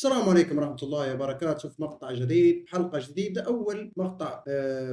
السلام عليكم ورحمة الله وبركاته في مقطع جديد، حلقة جديدة، أول مقطع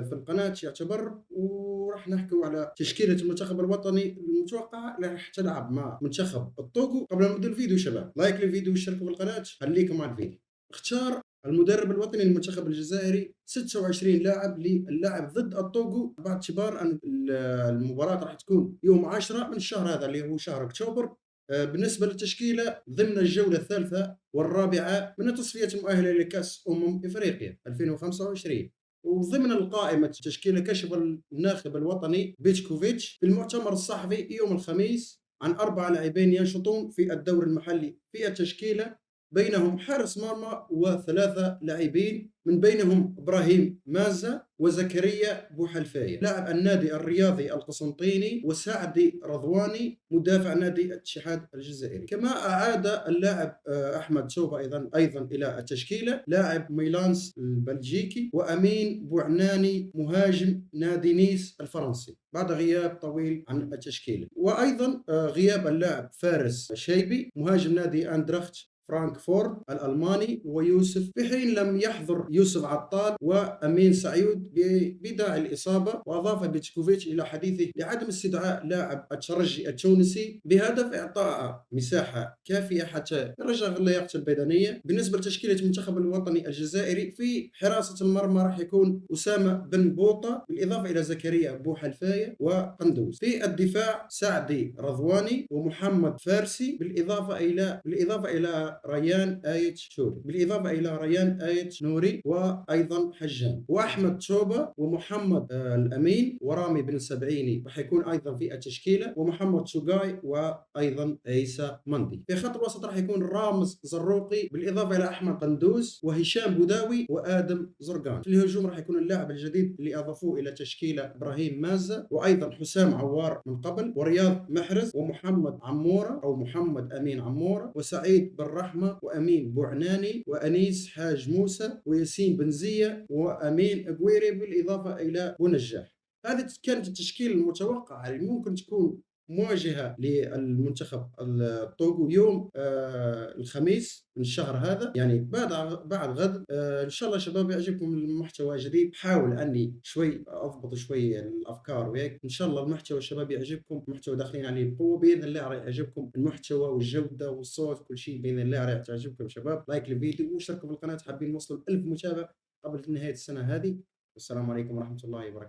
في القناة يعتبر، وراح نحكوا على تشكيلة المنتخب الوطني المتوقعة اللي راح تلعب مع منتخب الطوغو. قبل ما نبدأ الفيديو شباب، لايك للفيديو واشتركوا في القناة. خليكم مع الفيديو. اختار المدرب الوطني للمنتخب الجزائري 26 لاعب للعب ضد الطوغو، باعتبار أن المباراة راح تكون يوم 10 من الشهر هذا اللي هو شهر أكتوبر. بالنسبة للتشكيلة ضمن الجولة الثالثة والرابعة من التصفيات المؤهلة لكأس إفريقيا 2025. وضمن القائمة التشكيلة كشف الناخب الوطني بيتكوفيتش في المؤتمر الصحفي يوم الخميس عن 4 لاعبين ينشطون في الدور المحلي في التشكيلة، بينهم حارس مرمى وثلاثة لاعبين من بينهم إبراهيم مازا وزكريا بوحلفاية لاعب النادي الرياضي القسنطيني، وسعدي رضواني مدافع نادي الاتحاد الجزائري. كما أعاد اللاعب أحمد توبة أيضا إلى التشكيلة لاعب ميلانس البلجيكي، وأمين بوعناني مهاجم نادي نيس الفرنسي بعد غياب طويل عن التشكيلة. وأيضا غياب اللاعب فارس شيبي مهاجم نادي أندرخت فرانكفورت الألماني ويوسف، في حين لم يحضر يوسف عطال وأمين سعيد بداعي الإصابة. وأضاف بيتكوفيتش إلى حديثه لعدم استدعاء لاعب الترجي التونسي بهدف إعطاء مساحة كافية حتى يرجع اللياقة البدنية. بالنسبة لتشكيلة المنتخب الوطني الجزائري، في حراسة المرمى راح يكون أسامة بن بوطة بالإضافة إلى زكريا بوحلفاية وقندوز. في الدفاع سعدي رضواني ومحمد فارسي بالإضافة إلى ريان آيت نوري وأيضا حجان، وأحمد توبة ومحمد الأمين ورامي بن سبعيني راح يكون أيضا في التشكيلة، ومحمد شوقاي وأيضا عيسى مندي. في خط الوسط راح يكون رامز زروقي بالإضافة إلى أحمد قندوز وهشام بوداوي وآدم زرقان. في الهجوم راح يكون اللاعب الجديد اللي أضافوه إلى تشكيلة إبراهيم مازا، وأيضا حسام عوار من قبل، ورياض محرز، ومحمد عمورة أو محمد أمين عمورة، وسعيد بن رحمة، وأمين بوعناني، وأنيس حاج موسى، وياسين بنزية، وأمين أقويري بالإضافة إلى بونجاح. هذه كانت التشكيلة المتوقعة اللي ممكن تكون مواجهة للمنتخب الطوغو يوم الخميس من الشهر هذا، يعني بعد غد. ان شاء الله شباب يعجبكم المحتوى الجديد. بحاول اني شوي اضبط شوي الافكار وهيك، ان شاء الله المحتوى الشباب يعجبكم، محتوى داخلين عليه بقوه باذن الله راح يعجبكم المحتوى والجوده والصوت، كل شيء باذن الله راح تعجبكم شباب. لايك للفيديو واشتركوا في القناه حابين نوصل 1000 متابع قبل نهايه السنه هذه. والسلام عليكم ورحمه الله وبركاته.